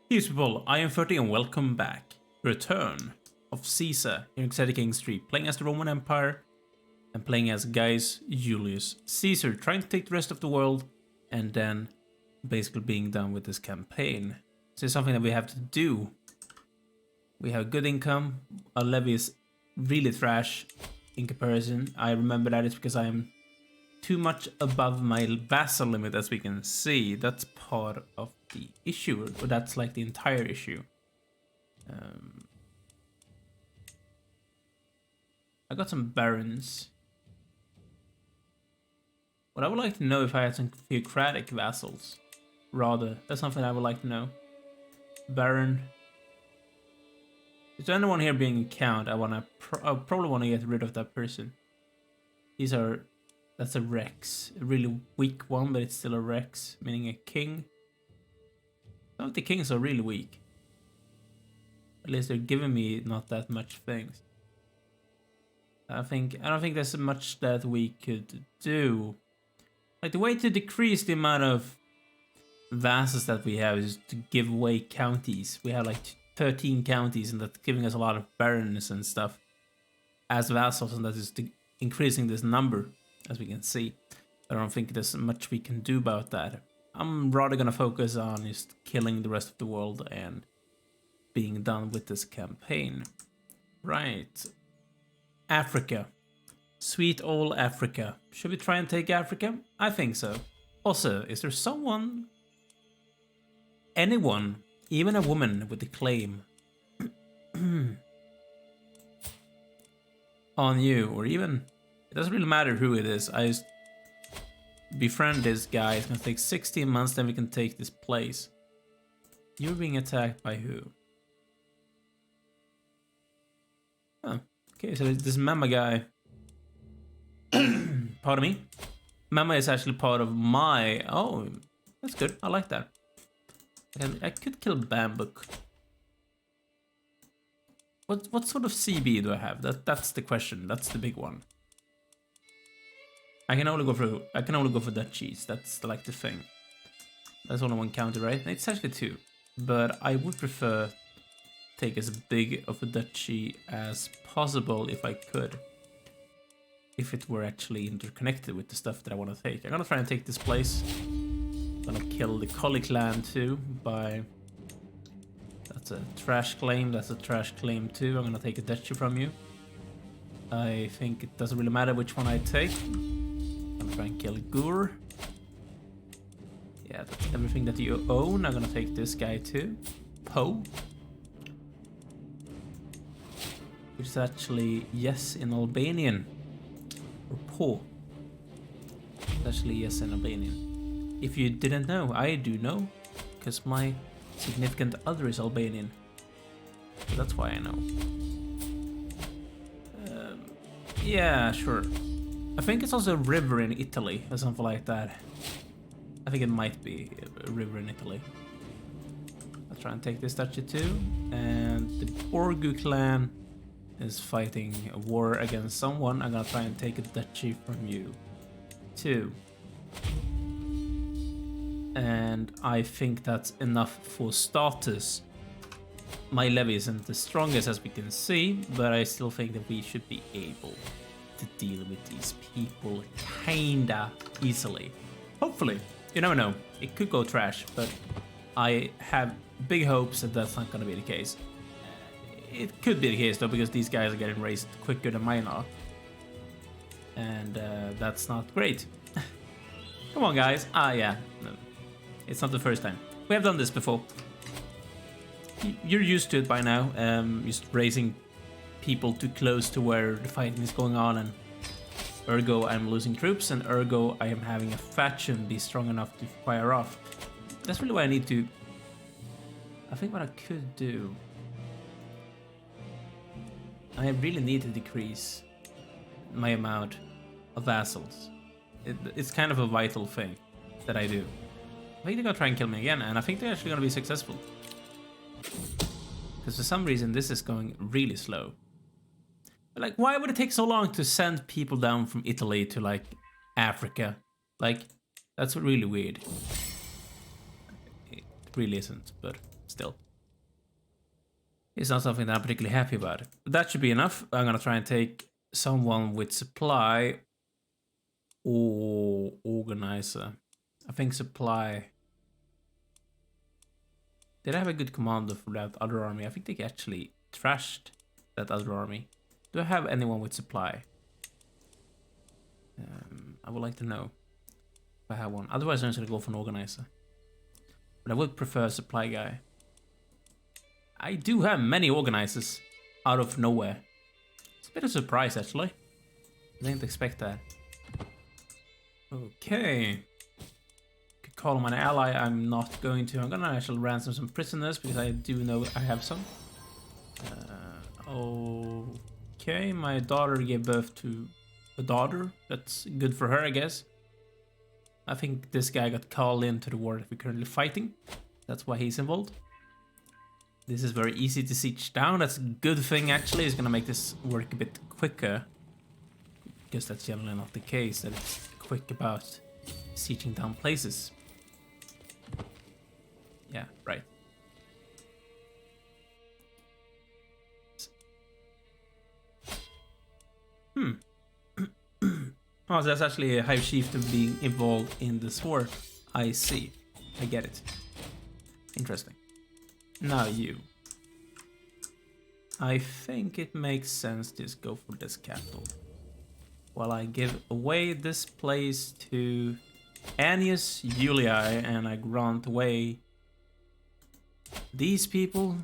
Peace people, I am 30 and welcome back. Return of Caesar in Crusader Kings III, playing as the Roman Empire and playing as Gaius Julius Caesar, trying to take the rest of the world and then basically being done with this campaign. This is something that we have to do. We have good income, our levy is really trash in comparison. I remember that it's because I am too much above my vassal limit, as we can see. That's part of the issue, or that's like the entire issue. I got some barons. What I would like to know if I had some theocratic vassals. Rather, that's something I would like to know. Baron. Is there anyone here being a count? I probably want to get rid of that person. That's a Rex. A really weak one, but it's still a Rex, meaning a king. Some of the kings are really weak. At least they're giving me not that much things. I don't think there's much that we could do. Like, the way to decrease the amount of vassals that we have is to give away counties. We have like 13 counties, and that's giving us a lot of barons and stuff as vassals, and that is increasing this number, as we can see. I don't think there's much we can do about that. I'm rather gonna focus on just killing the rest of the world and being done with this campaign. Right. Africa. Sweet old Africa. Should we try and take Africa? I think so. Also, is there someone, anyone, even a woman with a claim on you, or even, it doesn't really matter who it is. I just befriend this guy. It's gonna take 16 months, then we can take this place. You're being attacked by who? Oh, okay, so this Mama guy. Pardon me? Mama is actually part of my... Oh, that's good. I like that. And I could kill Bambuk. What sort of CB do I have? That's the question. That's the big one. I can only go for duchies. That's like the thing. That's only one county, right? It's actually two. But I would prefer take as big of a duchy as possible if I could. If it were actually interconnected with the stuff that I want to take. I'm gonna try and take this place. I'm gonna kill the Collie clan too by... That's a trash claim, that's a trash claim too. I'm gonna take a duchy from you. I think it doesn't really matter which one I take. I'm gonna try and kill Gur. Yeah, that's everything that you own. I'm gonna take this guy too. Po. Which is actually yes in Albanian. Or Po. It's actually yes in Albanian. If you didn't know, I do know. Because my significant other is Albanian. So that's why I know. Yeah, sure. I think it's also a river in Italy or something like that. I think it might be a river in Italy. I'll try and take this duchy too. And the Borgu clan is fighting a war against someone. I'm gonna try and take a duchy from you too. And I think that's enough for status. My levy isn't the strongest, as we can see, but I still think that we should be able to deal with these people kinda easily. Hopefully. You never know. It could go trash, but I have big hopes that that's not gonna be the case. It could be the case though, because these guys are getting raised quicker than mine are. And that's not great. Come on, guys. Ah, yeah. No. It's not the first time. We have done this before. You're used to it by now. Just raising people too close to where the fighting is going on, and ergo I'm losing troops, and ergo I am having a faction be strong enough to fire off. That's really what I need to... I think what I could do... I really need to decrease my amount of vassals. It's kind of a vital thing that I do. I think they're gonna try and kill me again, and I think they're actually gonna be successful. Because for some reason this is going really slow. But like, why would it take so long to send people down from Italy to like Africa? Like, that's really weird. It really isn't, but still. It's not something that I'm particularly happy about. But that should be enough. I'm gonna try and take someone with supply or organizer. I think supply. Did I have a good commander for that other army? I think they actually trashed that other army. Do I have anyone with supply? I would like to know if I have one. Otherwise, I'm just gonna go for an organizer. But I would prefer a supply guy. I do have many organizers out of nowhere. It's a bit of a surprise, actually. I didn't expect that. Okay. Could call him an ally. I'm not going to. I'm gonna actually ransom some prisoners because I do know I have some. Okay, my daughter gave birth to a daughter. That's good for her, I guess. I think this guy got called into the war that we're currently fighting. That's why he's involved. This is very easy to siege down. That's a good thing, actually. It's gonna make this work a bit quicker. Because that's generally not the case, that it's quick about sieging down places. Yeah, right. Oh, so that's actually a High Chieftain being involved in this war. I see. I get it. Interesting. Now you. I think it makes sense to just go for this capital. While I give away this place to Gaius Julius and I grant away these people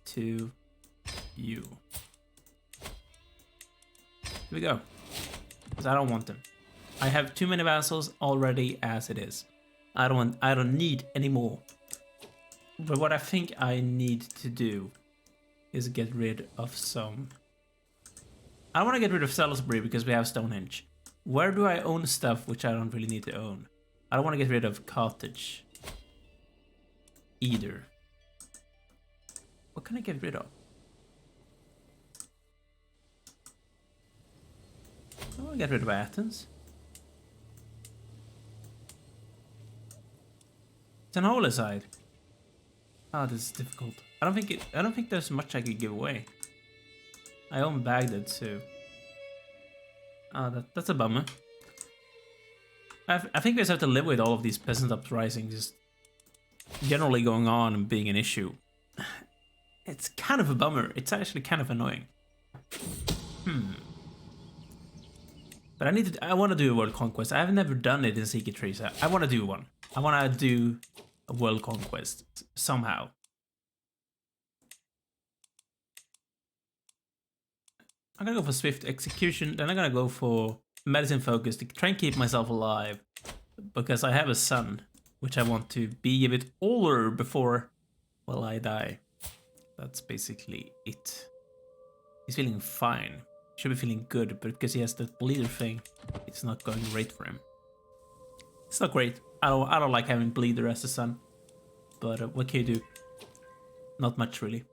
to you. Here we go. Because I don't want them. I have too many vassals already as it is. I don't need any more. But what I think I need to do is get rid of some. I want to get rid of Salisbury because we have Stonehenge. Where do I own stuff which I don't really need to own? I don't want to get rid of Carthage either. What can I get rid of? I want to get rid of Athens. It's an holy side. Oh, this is difficult. I don't think there's much I could give away. I own Baghdad too. Oh, that's a bummer. I think we just have to live with all of these peasant uprisings just generally going on and being an issue. It's kind of a bummer. It's actually kind of annoying. But I want to do a world conquest. I have never done it in Secret Trees. I want to do one. I want to do a world conquest somehow. I'm gonna go for swift execution, then I'm gonna go for medicine focus to try and keep myself alive. Because I have a son, which I want to be a bit older before, well, I die. That's basically it. He's feeling fine. Should be feeling good, but because he has that bleeder thing, it's not going great for him. It's not great. I don't like having bleeder as a son. But what can you do? Not much, really.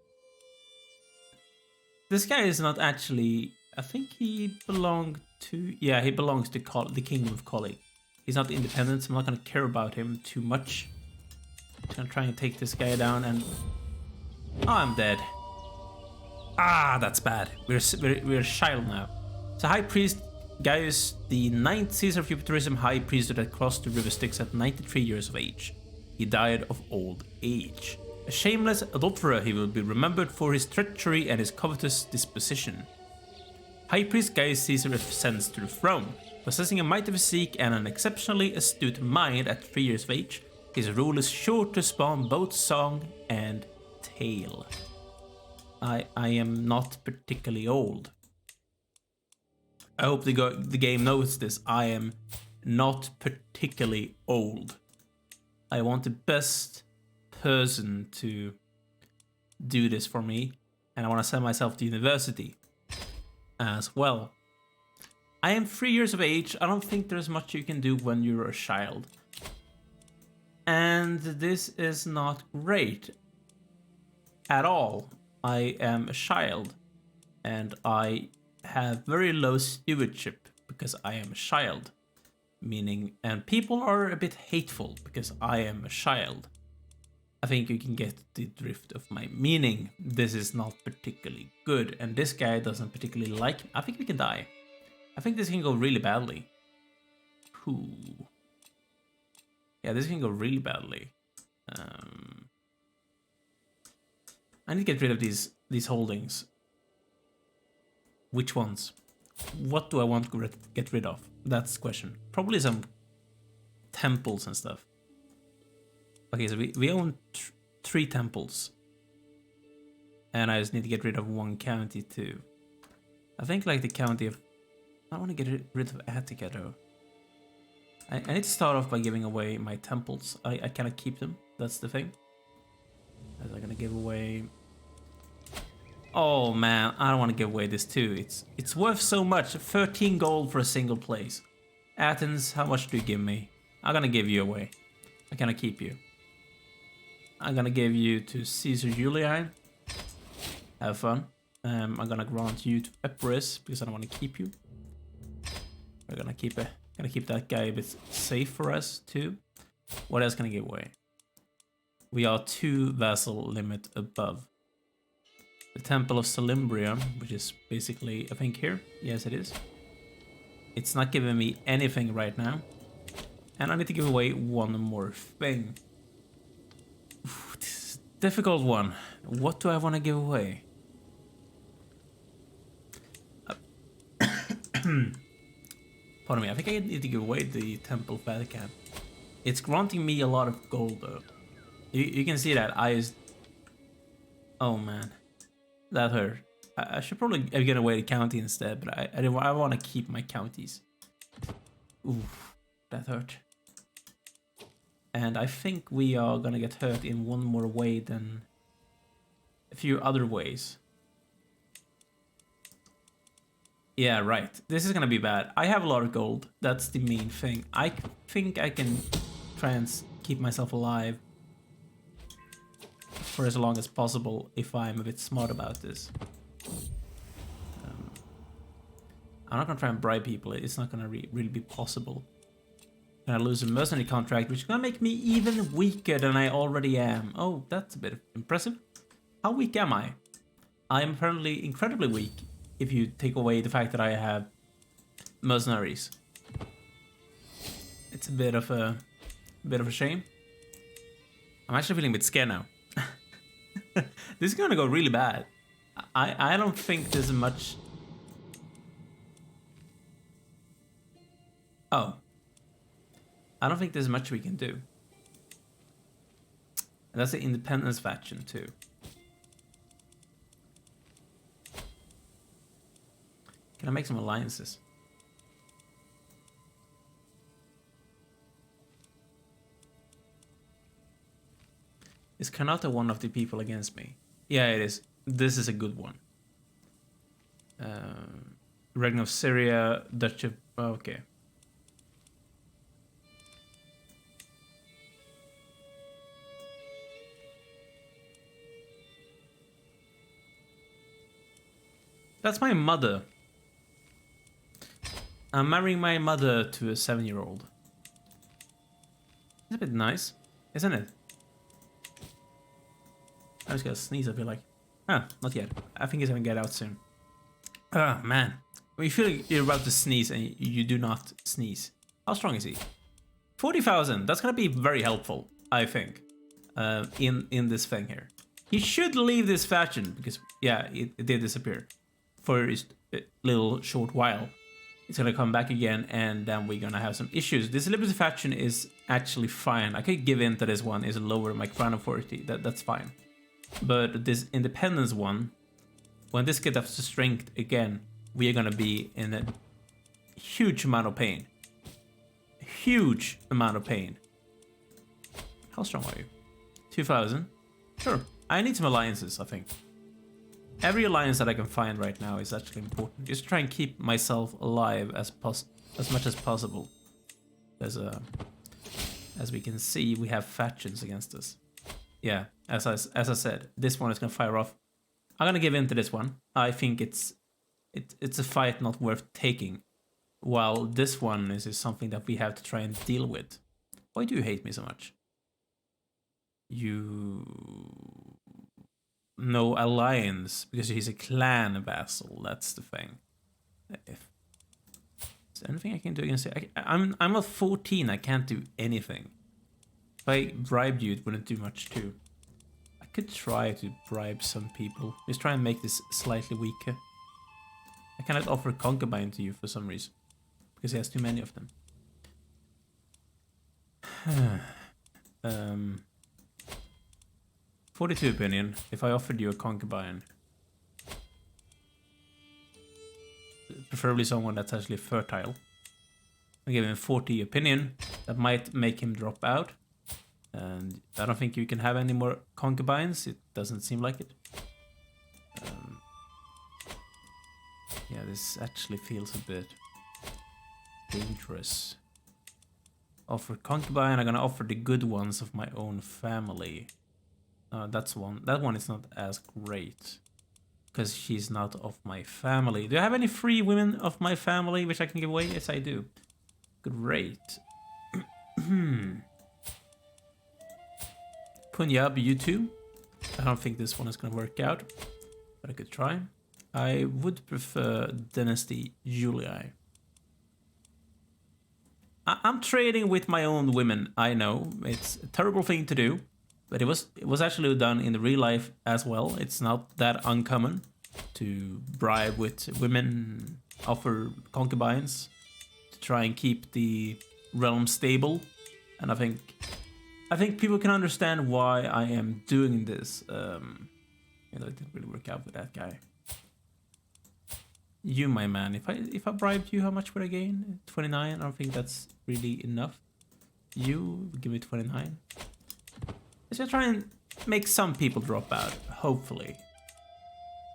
This guy is not actually. I think he belonged to. Yeah, he belongs to the Kingdom of Collie. He's not independent, so I'm not gonna care about him too much. I'm gonna try and take this guy down, and oh, I'm dead. Ah, that's bad. We're a child now. So High Priest Gaius, the 9th Caesar of Jupiterism High Priesthood, that crossed the river Styx at 93 years of age. He died of old age. A shameless adulterer, he will be remembered for his treachery and his covetous disposition. High Priest Gaius Caesar ascends to the throne. Possessing a mighty physique and an exceptionally astute mind at 3 years of age, his rule is sure to spawn both song and tale. I am not particularly old. I hope the game knows this. I am not particularly old. I want the best person to do this for me, and I want to send myself to university as well. I am 3 years of age. I don't think there's much you can do when you're a child. And this is not great at all. I am a child, and I have very low stewardship because I am a child. Meaning, and people are a bit hateful because I am a child. I think you can get the drift of my meaning. This is not particularly good, and this guy doesn't particularly like me. I think we can die. I think this can go really badly. Ooh. Yeah, this can go really badly. I need to get rid of these holdings. Which ones? What do I want to get rid of? That's the question. Probably some temples and stuff. Okay, so we own 3 temples. And I just need to get rid of 1 county too. I think like the county of... I want to get rid of Attica though. I need to start off by giving away my temples. I cannot keep them. That's the thing. As I'm gonna give away... Oh man, I don't want to give away this too. It's worth so much. 13 gold for a single place. Athens, how much do you give me? I'm gonna give you away. I cannot keep you. I'm gonna give you to Caesar Julius. Have fun. I'm gonna grant you to Epirus because I don't want to keep you. We're gonna keep that guy a bit safe for us too. What else can I give away? We are 2 vassal limit above. The Temple of Salimbria, which is basically, I think here. Yes, it is. It's not giving me anything right now. And I need to give away 1 more thing. Oof, this is a difficult one. What do I want to give away? Pardon me, I think I need to give away the Temple of Vatican. It's granting me a lot of gold though. You can see that I just... Oh man. That hurt. I should probably get away the county instead, but I want to keep my counties. Oof, that hurt. And I think we are gonna get hurt in 1 more way than a few other ways. Yeah, right. This is gonna be bad. I have a lot of gold. That's the main thing. I think I can try and keep myself alive for as long as possible if I'm a bit smart about this. I'm not gonna try and bribe people. It's not gonna really be possible. I'm gonna lose a mercenary contract, which is gonna make me even weaker than I already am. Oh, that's a bit impressive. How weak am I? I am apparently incredibly weak if you take away the fact that I have mercenaries. It's a bit of a shame. I'm actually feeling a bit scared now. This is gonna go really bad. I don't think there's much... Oh. I don't think there's much we can do. And that's the independence faction too. Can I make some alliances? Is Carnata one of the people against me? Yeah, it is. This is a good one. Reign of Syria, Dutch of... Okay. That's my mother. I'm marrying my mother to a 7-year-old. It's a bit nice, isn't it? I just gotta sneeze, I feel like. Ah, not yet. I think it's gonna get out soon. Ah, man. When you feel like you're about to sneeze and you do not sneeze. How strong is he? 40,000. That's gonna be very helpful, I think. In this thing here. He should leave this faction because, yeah, it did disappear. For a little short while. It's gonna come back again and then we're gonna have some issues. This Liberty faction is actually fine. I could give in to this one, is lower my crown authority. That's fine. But this independence one, when this gets up to strength again, we are gonna be in a huge amount of pain. A huge amount of pain. How strong are you? 2,000? Sure. I need some alliances, I think. Every alliance that I can find right now is actually important. Just try and keep myself alive as much as possible. There's as we can see, we have factions against us. Yeah, as I said, this one is gonna fire off. I'm gonna give in to this one. I think it's a fight not worth taking. While this one is something that we have to try and deal with. Why do you hate me so much? You no alliance because he's a clan vassal. That's the thing. If is there anything I can do against it? I'm at 14. I can't do anything. If I bribed you, it wouldn't do much too. I could try to bribe some people. Just try and make this slightly weaker. I cannot offer concubine to you for some reason. Because he has too many of them. 42 opinion. If I offered you a concubine. Preferably someone that's actually fertile. I give him 40 opinion. That might make him drop out. And I don't think you can have any more concubines. It doesn't seem like it. Yeah, this actually feels a bit dangerous. Offer concubine. I'm gonna offer the good ones of my own family. That's one. That one is not as great. Because she's not of my family. Do I have any free women of my family which I can give away? Yes, I do. Great. Punjab, you too. I don't think this one is going to work out, but I could try. I would prefer Dynasty Julii. I'm trading with my own women. I know it's a terrible thing to do, but it was actually done in the real life as well. It's not that uncommon to bribe with women, offer concubines to try and keep the realm stable, and I think people can understand why I am doing this. You know, it didn't really work out with that guy. You, my man, if I bribed you, how much would I gain? 29. I don't think that's really enough. You give me 29. Let's just try and make some people drop out. Hopefully,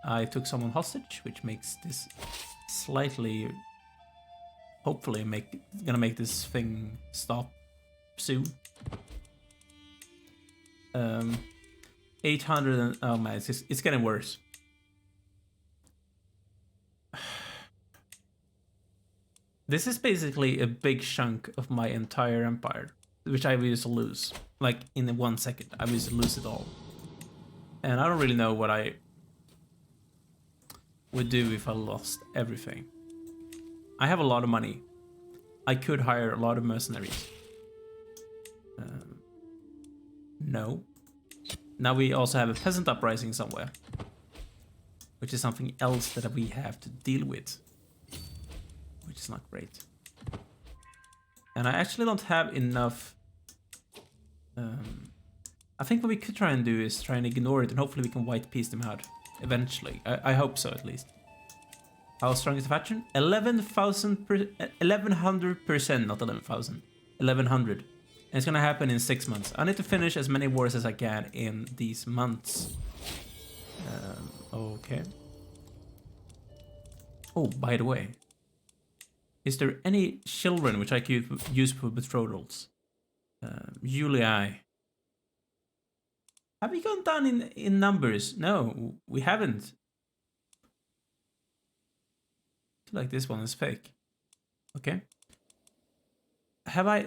I took someone hostage, which makes this slightly. Hopefully, gonna make this thing stop soon. 800 and oh man, it's getting worse. This is basically a big chunk of my entire empire, which I used to lose. Like in 1 second, I used to lose it all. And I don't really know what I would do if I lost everything. I have a lot of money. I could hire a lot of mercenaries. No. Now we also have a peasant uprising somewhere, which is something else that we have to deal with, which is not great. And I actually don't have enough. I think what we could try and do is try and ignore it, and hopefully we can white piece them out eventually. I hope so, at least. How strong is the faction? 11,000 1100%, not 11,000. 1100. And it's gonna happen in 6 months. I need to finish as many wars as I can in these months. Okay. Oh, by the way. Is there any children which I could use for betrothals? Julii. Have we gone down in numbers? No, we haven't. I feel like this one is fake. Okay.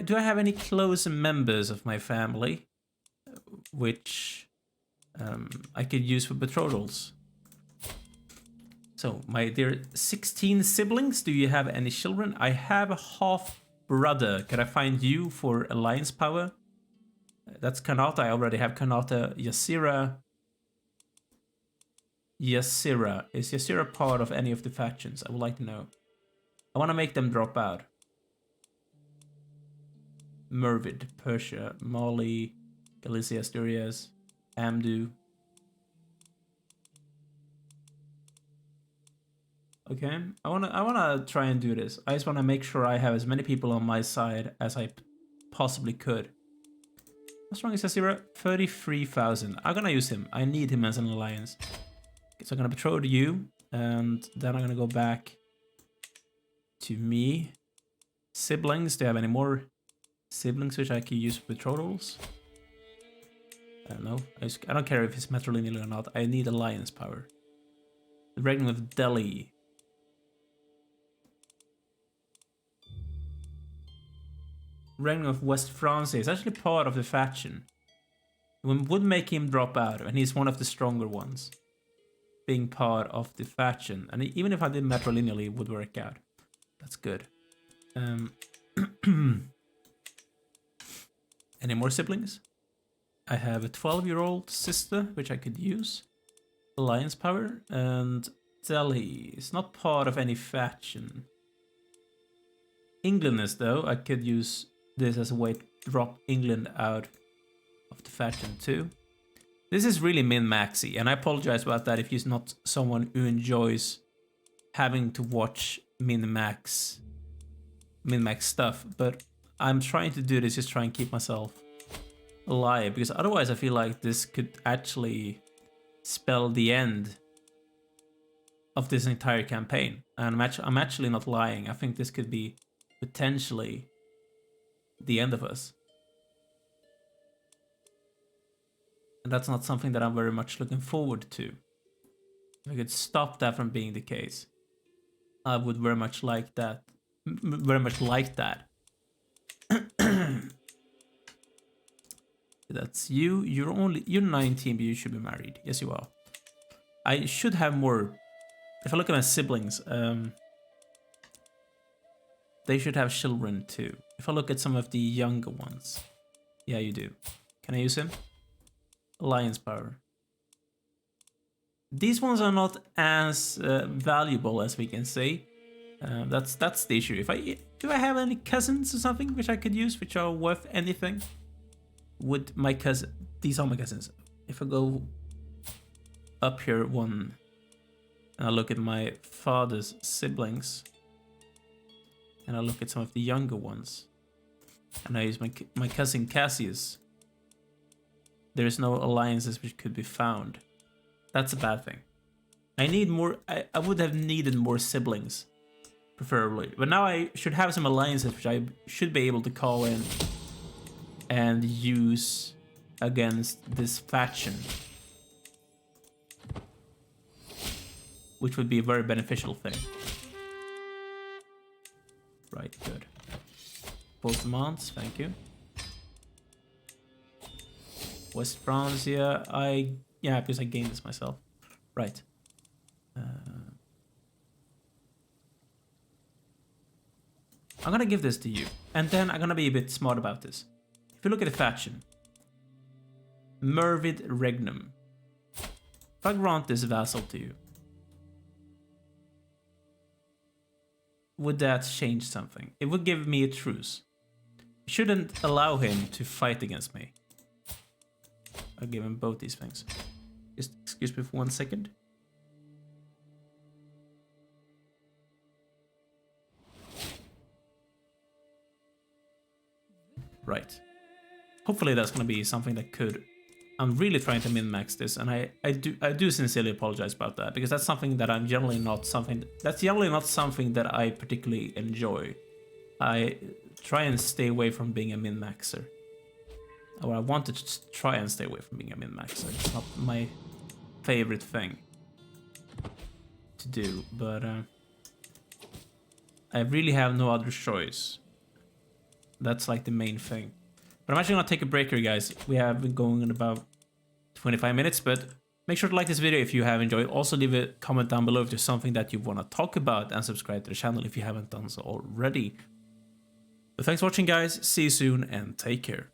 Do I have any close members of my family which I could use for betrothals? So, my dear 16 siblings, do you have any children? I have a half brother. Can I find you for alliance power? That's Kanata. I already have Kanata. Yasira. Yasira. Is Yasira part of any of the factions? I would like to know. I want to make them drop out. Mervid, Persia, Mali, Galicia, Asturias, Amdu. Okay, I wanna try and do this. I just wanna make sure I have as many people on my side as I possibly could. How strong is Asira? 33,000. I'm gonna use him. I need him as an alliance. Okay, so I'm gonna betroth you, and then I'm gonna go back to me. Siblings, do you have any more siblings which I can use for betrothals? No, I don't care if it's matrilineal or not. I need alliance power. The Reign of Delhi. Reign of West France is actually part of the faction. would make him drop out, and he's one of the stronger ones, being part of the faction. And even if I did matrilineally, it would work out. That's good. Any more siblings? I have a 12-year-old sister, which I could use. Alliance power, and Delhi is not part of any faction. England is, though. I could use this as a way to drop England out of the faction too. This is really min-maxy, and I apologize about that if you're not someone who enjoys having to watch min-max stuff, but I'm trying to do this just try and keep myself alive, because otherwise I feel like this could actually spell the end of this entire campaign. And I'm actually not lying. I think this could be potentially the end of us. And that's not something that I'm very much looking forward to. If I could stop that from being the case, I would very much like that. Very much like that. That's you. You're 19, but you should be married. Yes, you are. I should have more. If I look at my siblings, they should have children too. If I look at some of the younger ones, yeah, you do. Can I use him? Alliance power. These ones are not as valuable as we can see. That's the issue. Do I have any cousins or something which I could use, which are worth anything? Would my cousin? These are my cousins. If I go up here one, and I look at my father's siblings, and I look at some of the younger ones, and I use my cousin Cassius, there is no alliances which could be found. That's a bad thing. I need more. I would have needed more siblings, preferably. But now I should have some alliances which I should be able to call in and use against this faction, which would be a very beneficial thing. Right, good. Both demands, thank you. West Francia, yeah, because I gained this myself. Right. I'm gonna give this to you, and then I'm gonna be a bit smart about this. If you look at the faction, Mervid Regnum. If I grant this vassal to you, would that change something? It would give me a truce. You shouldn't allow him to fight against me. I'll give him both these things. Just excuse me for 1 second. Right. Hopefully that's going to be something that could... I'm really trying to min-max this, and I do sincerely apologize about that, because that's something that I'm generally not something... That's generally not something that I particularly enjoy. I try and stay away from being a min-maxer. Or I want to try and stay away from being a min-maxer. It's not my favorite thing to do, but I really have no other choice. That's like the main thing. But I'm actually gonna take a break here, guys. We have been going in about 25 minutes, but make sure to like this video if you have enjoyed. Also leave a comment down below if there's something that you want to talk about, and subscribe to the channel if you haven't done so already. But thanks for watching, guys. See you soon and take care.